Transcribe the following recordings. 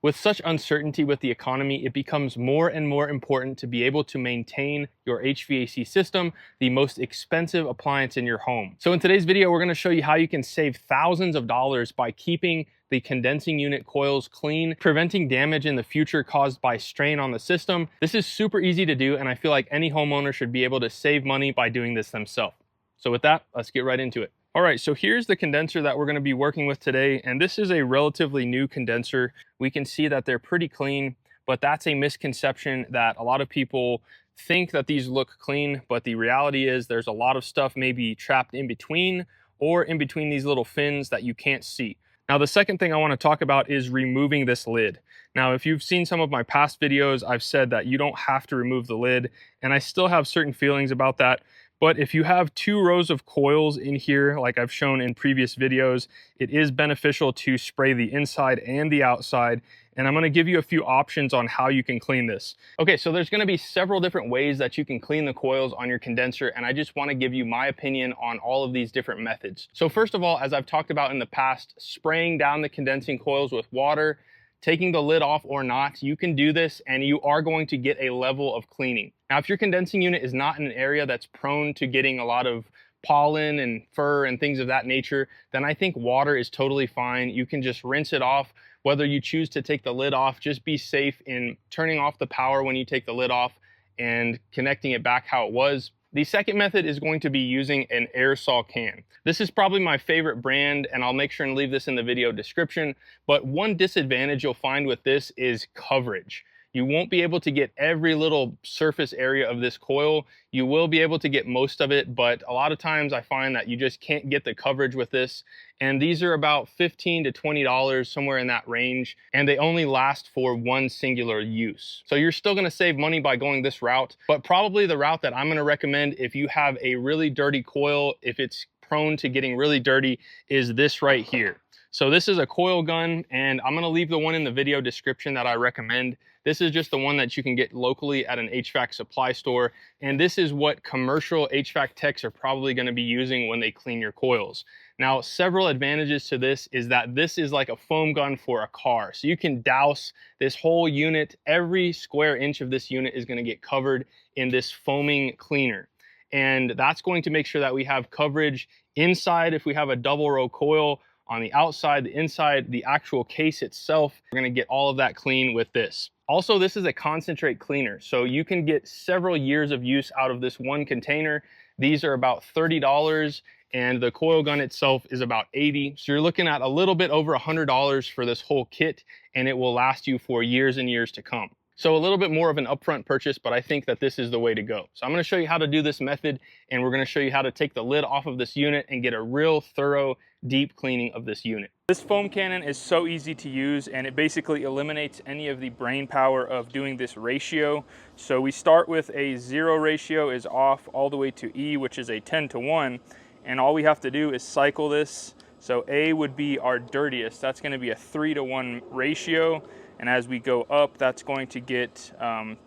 With such uncertainty with the economy, it becomes more and more important to be able to maintain your HVAC system, the most expensive appliance in your home. So in today's video, we're going to show you how you can save thousands of dollars by keeping the condensing unit coils clean, preventing damage in the future caused by strain on the system. This is super easy to do, and I feel like any homeowner should be able to save money by doing this themselves. So with that, let's get right into it. All right, so here's the condenser that we're going to be working with today, and this is a relatively new condenser. We can see that they're pretty clean, but that's a misconception that a lot of people think that these look clean, but the reality is there's a lot of stuff maybe trapped in between or in between these little fins that you can't see. Now, the second thing I want to talk about is removing this lid. Now, if you've seen some of my past videos, I've said that you don't have to remove the lid, and I still have certain feelings about that. But if you have 2 rows of coils in here, like I've shown in previous videos, it is beneficial to spray the inside and the outside. And I'm going to give you a few options on how you can clean this. Okay, so there's going to be several different ways that you can clean the coils on your condenser, and I just want to give you my opinion on all of these different methods. So first of all, as I've talked about in the past, spraying down the condensing coils with water, taking the lid off or not, you can do this and you are going to get a level of cleaning. Now, if your condensing unit is not in an area that's prone to getting a lot of pollen and fur and things of that nature, then I think water is totally fine. You can just rinse it off. Whether you choose to take the lid off, just be safe in turning off the power when you take the lid off and connecting it back how it was. The second method is going to be using an aerosol can. This is probably my favorite brand, and I'll make sure and leave this in the video description. But one disadvantage you'll find with this is coverage. You won't be able to get every little surface area of this coil. You will be able to get most of it, but a lot of times I find that you just can't get the coverage with this. And these are about $15 to $20, somewhere in that range, and they only last for one singular use. So you're still gonna save money by going this route, but probably the route that I'm gonna recommend if you have a really dirty coil, if it's prone to getting really dirty, is this right here. So this is a coil gun, and I'm gonna leave the one in the video description that I recommend. This is just the one that you can get locally at an HVAC supply store, and this is what commercial HVAC techs are probably gonna be using when they clean your coils. Now, several advantages to this is that this is like a foam gun for a car. So you can douse this whole unit. Every square inch of this unit is gonna get covered in this foaming cleaner. And that's going to make sure that we have coverage inside if we have a double row coil, on the outside, the inside, the actual case itself. We're gonna get all of that clean with this. Also, this is a concentrate cleaner, so you can get several years of use out of this one container. These are about $30, and the coil gun itself is about $80. So you're looking at a little bit over $100 for this whole kit, and it will last you for years and years to come. So a little bit more of an upfront purchase, but I think that this is the way to go. So I'm gonna show you how to do this method, and we're gonna show you how to take the lid off of this unit and get a real thorough, deep cleaning of this unit. This foam cannon is so easy to use, and it basically eliminates any of the brain power of doing this ratio. So we start with a 0 ratio is off all the way to E, which is a 10 to 1. And all we have to do is cycle this. So A would be our dirtiest. That's gonna be a 3 to 1 ratio. And as we go up, that's going to get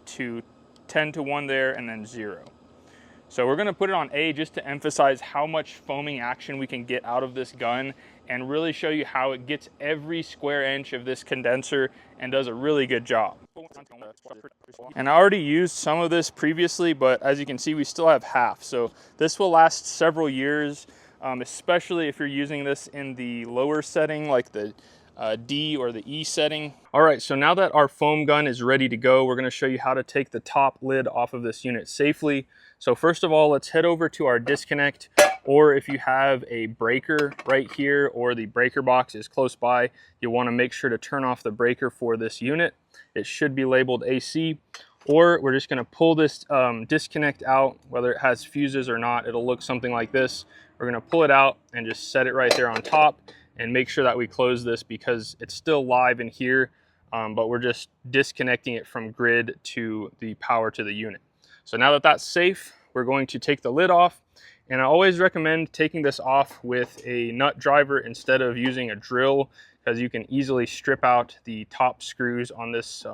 to 10 to 1 there, and then 0. So we're gonna put it on A just to emphasize how much foaming action we can get out of this gun and really show you how it gets every square inch of this condenser and does a really good job. And I already used some of this previously, but as you can see, we still have half. So this will last several years, especially if you're using this in the lower setting, like the D or the E setting. All right, so now that our foam gun is ready to go, we're gonna show you how to take the top lid off of this unit safely. So first of all, let's head over to our disconnect, or if you have a breaker right here or the breaker box is close by, you'll wanna make sure to turn off the breaker for this unit. It should be labeled AC, or we're just gonna pull this disconnect out, whether it has fuses or not, it'll look something like this. We're gonna pull it out and just set it right there on top, and make sure that we close this because it's still live in here, but we're just disconnecting it from grid to the power to the unit. So now that that's safe, we're going to take the lid off, and I always recommend taking this off with a nut driver instead of using a drill, because you can easily strip out the top screws on this,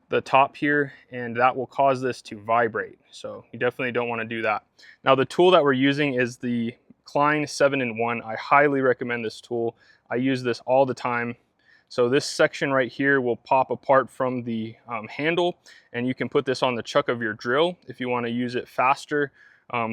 the top here, and that will cause this to vibrate. So you definitely don't want to do that. Now the tool that we're using is the Klein 7-in-1. I highly recommend this tool. I use this all the time. So this section right here will pop apart from the handle, and you can put this on the chuck of your drill if you want to use it faster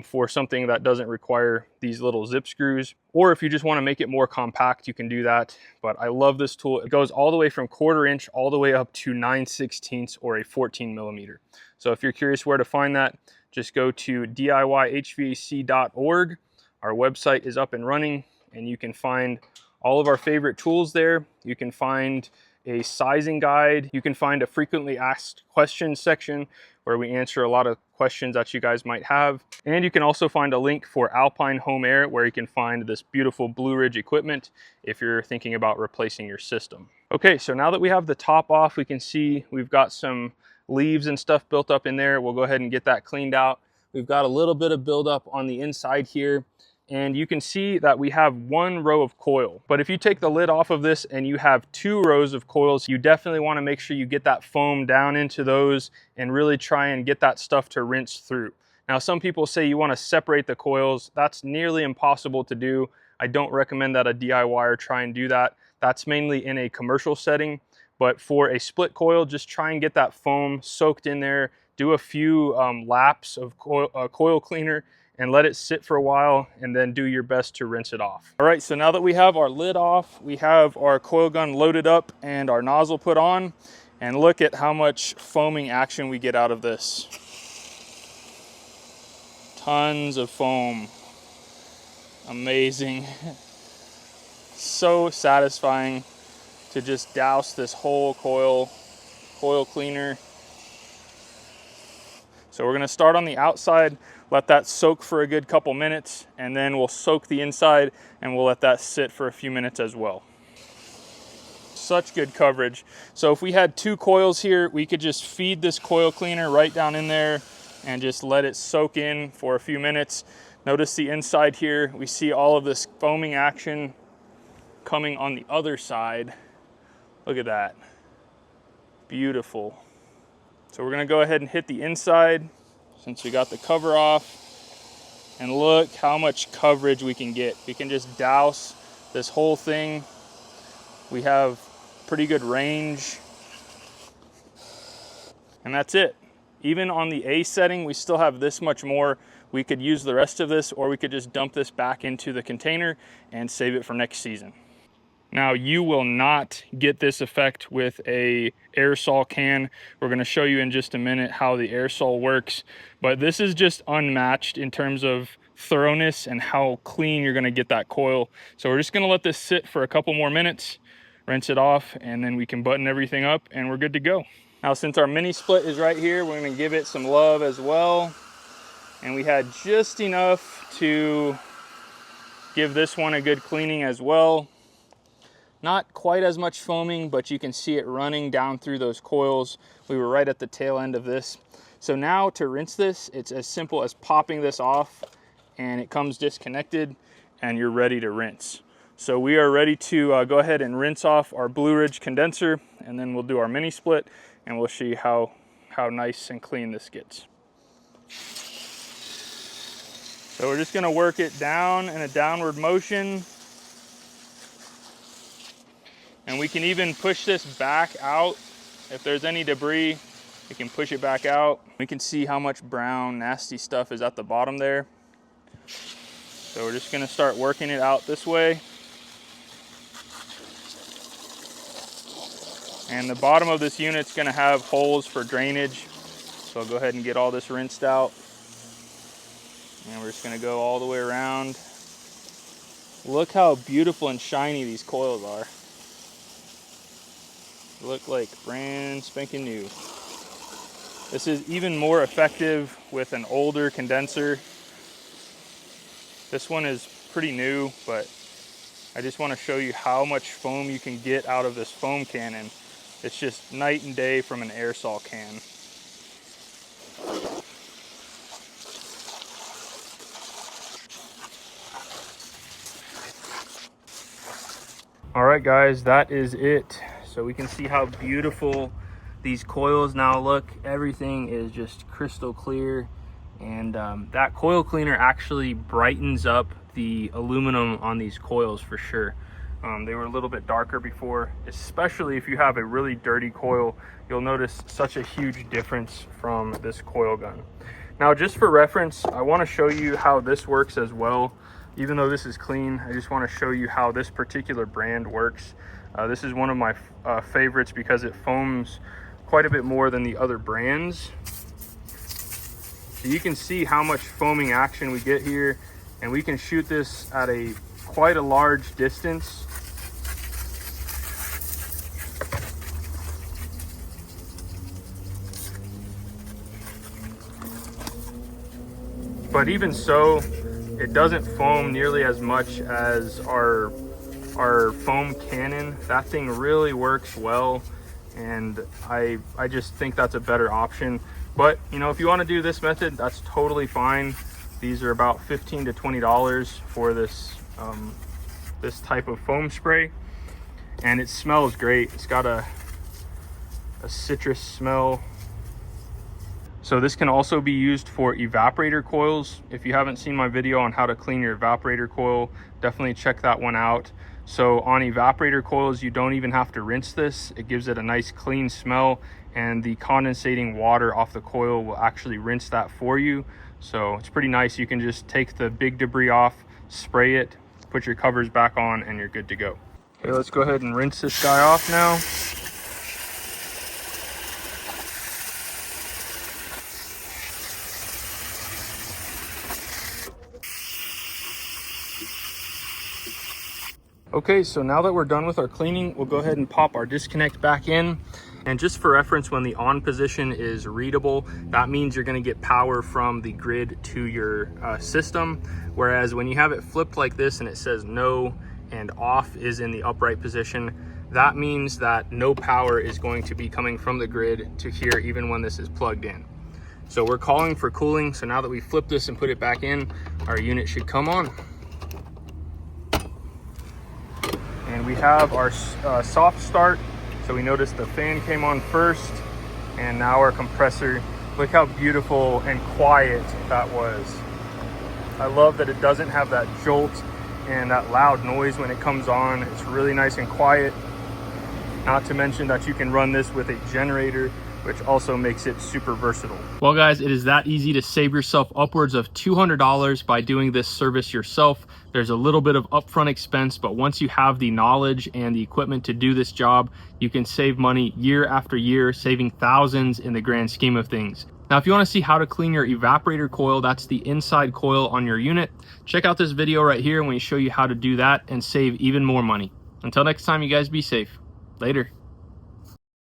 for something that doesn't require these little zip screws. Or if you just want to make it more compact, you can do that. But I love this tool. It goes all the way from 1/4 inch all the way up to 9/16 or a 14 millimeter. So if you're curious where to find that, just go to DIYHVAC.org. Our website is up and running, and you can find all of our favorite tools there. You can find a sizing guide. You can find a frequently asked questions section where we answer a lot of questions that you guys might have. And you can also find a link for Alpine Home Air where you can find this beautiful Blue Ridge equipment if you're thinking about replacing your system. Okay, so now that we have the top off, we can see we've got some leaves and stuff built up in there. We'll go ahead and get that cleaned out. We've got a little bit of buildup on the inside here. And you can see that we have 1 row of coil. But if you take the lid off of this and you have 2 rows of coils, you definitely want to make sure you get that foam down into those and really try and get that stuff to rinse through. Now, some people say you want to separate the coils. That's nearly impossible to do. I don't recommend that a DIYer try and do that. That's mainly in a commercial setting. But for a split coil, just try and get that foam soaked in there. Do a few laps of coil cleaner and let it sit for a while, and then do your best to rinse it off. All right, so now that we have our lid off, we have our coil gun loaded up and our nozzle put on, and look at how much foaming action we get out of this. Tons of foam. Amazing. So satisfying to just douse this whole coil cleaner. So we're gonna start on the outside, let that soak for a good couple minutes, and then we'll soak the inside and we'll let that sit for a few minutes as well. Such good coverage. So if we had 2 coils here, we could just feed this coil cleaner right down in there and just let it soak in for a few minutes. Notice the inside here, we see all of this foaming action coming on the other side. Look at that, beautiful. So we're gonna go ahead and hit the inside since we got the cover off, and look how much coverage we can get. We can just douse this whole thing. We have pretty good range, and that's it. Even on the A setting, we still have this much more. We could use the rest of this, or we could just dump this back into the container and save it for next season. Now, you will not get this effect with a aerosol can. We're gonna show you in just a minute how the aerosol works, but this is just unmatched in terms of thoroughness and how clean you're gonna get that coil. So we're just gonna let this sit for a couple more minutes, rinse it off, and then we can button everything up and we're good to go. Now, since our mini split is right here, we're gonna give it some love as well. And we had just enough to give this one a good cleaning as well. Not quite as much foaming, but you can see it running down through those coils. We were right at the tail end of this. So now to rinse this, it's as simple as popping this off and it comes disconnected and you're ready to rinse. So we are ready to go ahead and rinse off our Blue Ridge condenser, and then we'll do our mini split and we'll see how nice and clean this gets. So we're just gonna work it down in a downward motion. And we can even push this back out. If there's any debris, we can push it back out. We can see how much brown, nasty stuff is at the bottom there. So we're just gonna start working it out this way. And the bottom of this unit's gonna have holes for drainage. So I'll go ahead and get all this rinsed out. And we're just gonna go all the way around. Look how beautiful and shiny these coils are. Look like brand spanking new. This is even more effective with an older condenser. This one is pretty new, but I just want to show you how much foam you can get out of this foam cannon. It's just night and day from an aerosol can. All right, guys, that is it. So we can see how beautiful these coils now look. Everything is just crystal clear, and that coil cleaner actually brightens up the aluminum on these coils for sure. They were a little bit darker before, especially if you have a really dirty coil. You'll notice such a huge difference from this coil gun. Now, just for reference, I want to show you how this works as well. Even though this is clean, I just want to show you how this particular brand works. This is one of my favorites because it foams quite a bit more than the other brands. So you can see how much foaming action we get here, and we can shoot this at quite a large distance. But even so, it doesn't foam nearly as much as our foam cannon. That thing really works well, and I just think that's a better option. But you know, if you want to do this method, that's totally fine. These are about $15 to $20 for this this type of foam spray, and it smells great. It's got a citrus smell. So this can also be used for evaporator coils. If you haven't seen my video on how to clean your evaporator coil, definitely check that one out. So on evaporator coils, you don't even have to rinse this. It gives it a nice clean smell, and the condensating water off the coil will actually rinse that for you. So it's pretty nice. You can just take the big debris off, spray it, put your covers back on, and you're good to go. Okay, let's go ahead and rinse this guy off now. Okay, so now that we're done with our cleaning, we'll go ahead and pop our disconnect back in. And just for reference, when the on position is readable, that means you're gonna get power from the grid to your system. Whereas when you have it flipped like this and it says no and off is in the upright position, that means that no power is going to be coming from the grid to here, even when this is plugged in. So we're calling for cooling. So now that we flip this and put it back in, our unit should come on. And we have our soft start. So we noticed the fan came on first, and now our compressor. Look how beautiful and quiet that was. I love that it doesn't have that jolt and that loud noise when it comes on. It's really nice and quiet. Not to mention that you can run this with a generator, which also makes it super versatile. Well guys, it is that easy to save yourself upwards of $200 by doing this service yourself. There's a little bit of upfront expense, but once you have the knowledge and the equipment to do this job, you can save money year after year, saving thousands in the grand scheme of things. Now, if you want to see how to clean your evaporator coil, that's the inside coil on your unit, check out this video right here when we show you how to do that and save even more money. Until next time, you guys be safe. Later.